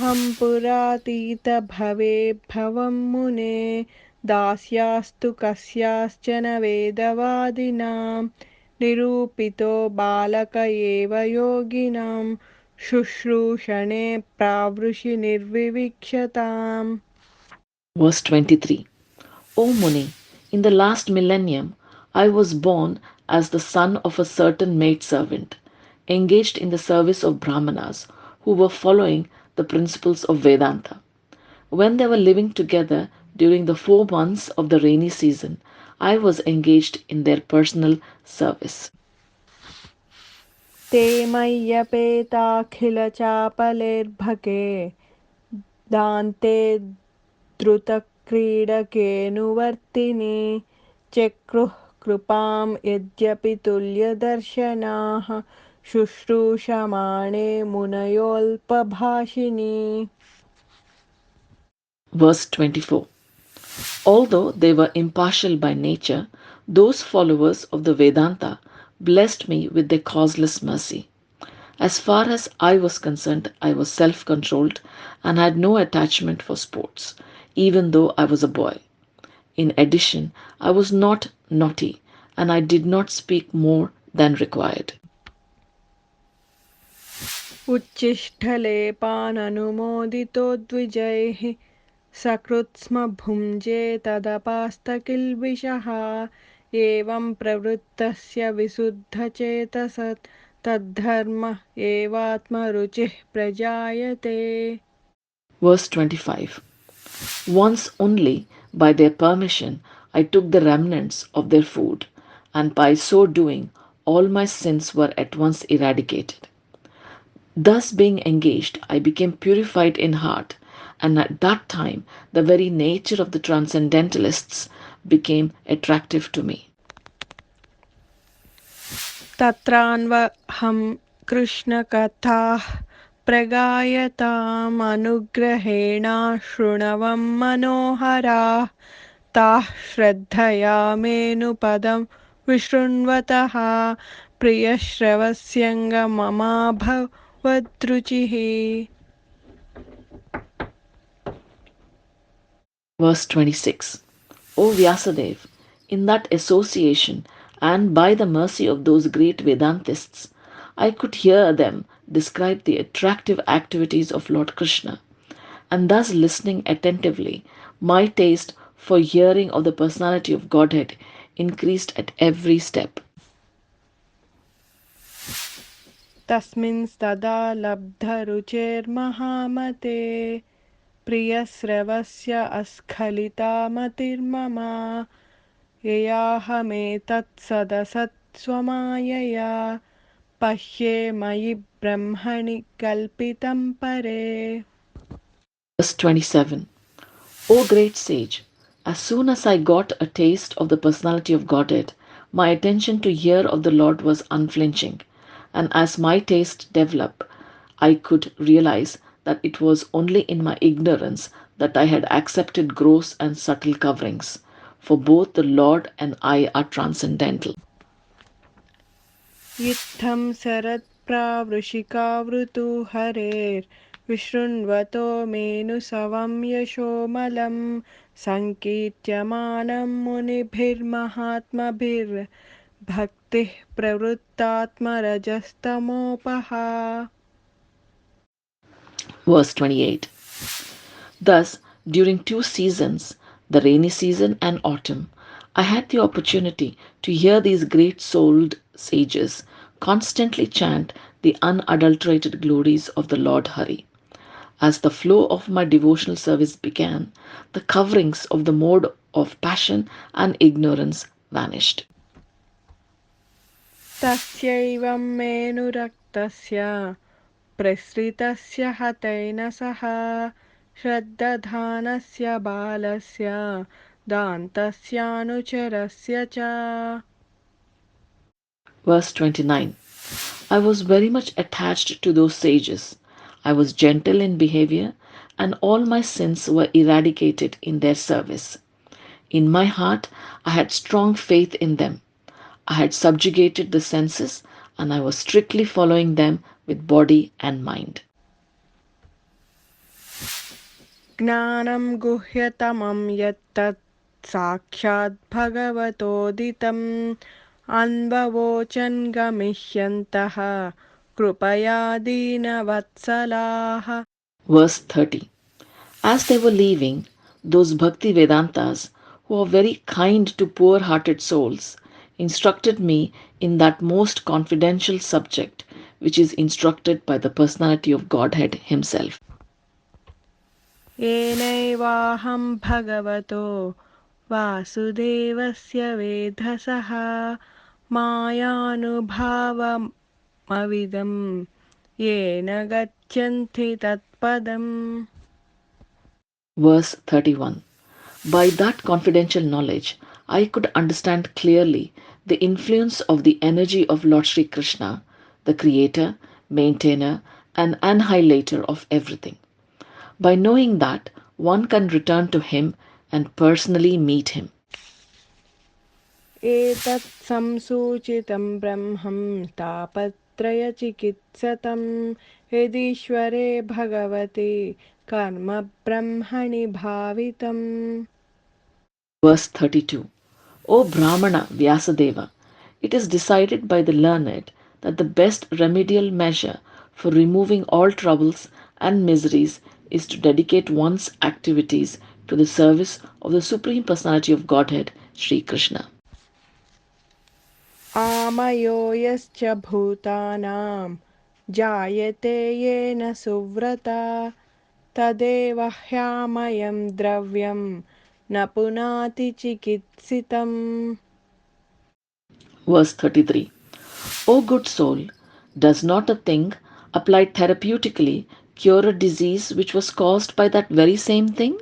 अहं पुरातीत भवे भवं मुने दास्यास्तु कस्याश्चन वेदवादिनां निरूपितो बालक एव योगिनां शुश्रूषणे प्रावृषि निर्विविक्षताम्. Verse 23. O Muni, in the last millennium, I was born as the son of a certain maidservant, engaged in the service of Brahmanas who were following the principles of Vedanta. When they were living together during the 4 months of the rainy season, I was engaged in their personal service. ते मय्यपेताखिलचापलेर्भके दान्ते द्रुतक्रीडकेऽनुवर्तिनि चक्रुः कृपां यद्यपि तुल्यदर्शनाः शुश्रूषमाणे मुनयोऽल्पभाषिणी. Verse 24. Although they were impartial by nature, those followers of the Vedanta blessed me with their causeless mercy. As far as I was concerned, I was self controlled and had no attachment for sports, even though I was a boy. In addition, I was not naughty and I did not speak more than required. उच्छिष्टलेपाननुमोदितो द्विजैः सकृत्स्म भुञ्जे तदपास्तकिल्बिषः एवं प्रवृत्तस्य विशुद्धचेतसः तद्धर्म एवात्मरुचिः प्रजायते. Verse 25. Once only, by their permission, I took the remnants of their food, and by so doing, all my sins were at once eradicated. Thus, being engaged, I became purified in heart, and at that time, the very nature of the transcendentalists became attractive to me. तत्रान्वहं कृष्णकथाः प्रगायताम् अनुग्रहेण शृण्वं मनोहराः ताः श्रद्धया मेनुपदं विशृण्वतः प्रियश्रवस्यङ्गममाभवद्रुचिः. Verse 26. O Vyasadeva, in that association and by the mercy of those great Vedantists, I could hear them describe the attractive activities of Lord Krishna, and thus listening attentively, my taste for hearing of the personality of Godhead increased at every step. तस्मिंस्तदा लब्धरुचेर्महामते प्रियस्रवस्य अस्खलिता मतिर्मम ययाहमेतत्सदसत्स्वमायया पश्ये मयि ब्रह्मणि कल्पितं परे. Verse 27. O great sage, as soon as I got a taste of the personality of Godhead, my attention to hear of the Lord was unflinching, and as my taste developed, I could realize that it was only in my ignorance that I had accepted gross and subtle coverings, for both the Lord and I are transcendental. इत्थं शरत्प्रावृषिकावृतु हरेर्विशृण्वतो मेनुसवं यशोमलं सङ्कीर्त्यमानं मुनिभिर्महात्मभिर्भक्तिः प्रवृत्तात्मरजस्तमोपः. Verse 28. Thus, during 2 seasons, the rainy season and autumn, I had the opportunity to hear these great souled sages constantly chant the unadulterated glories of the Lord Hari. As the flow of my devotional service began, the coverings of the mode of passion and ignorance vanished. तस्यैवं मेनुरक्तस्य प्रसृतस्य हतेन सह श्रद्दधानस्य बालस्य दान्तस्यानुचरस्य च. Verse 29. I was very much attached to those sages. I was gentle in behavior, and all my sins were eradicated in their service. In my heart, I had strong faith in them. I had subjugated the senses, and I was strictly following them with body and mind. ज्ञानं गुह्यतमं यत्तत् साक्षात् भगवतोदितम् अन्ववोचन् गमिष्यन्तः कृपया दीनवत्सलाः. Verse 30. As they were leaving, those Bhakti Vedantas, who are very kind to poor hearted souls, instructed me in that most confidential subject which is instructed by the personality of Godhead Himself. येनैवाहं भगवतो वासुदेवस्य वेधसः मायानुभावमविदं येन गच्छन्ति तत्पदम्. Verse 31. By that confidential knowledge, I could understand clearly the influence of the energy of Lord Sri Krishna, the creator, maintainer, and annihilator of everything. By knowing that, one can return to him and personally meet him. एतत् संसूचितं ब्रह्मं तापत्रयचिकित्सतं यदीश्वरे भगवते कर्म ब्रह्मणि भावितम्. Verse 32. O Brahmana Vyasadeva, it is decided by the learned that the best remedial measure for removing all troubles and miseries is to dedicate one's activities to the service of the Supreme Personality of Godhead, Sri Krishna. आमयो यश्च भूतानां जायते येन सुव्रता तदेव ह्यामयं द्रव्यं न पुनाति चिकित्सितम्. Verse 33. O good soul, does not a thing applied therapeutically cure a disease which was caused by that very same thing?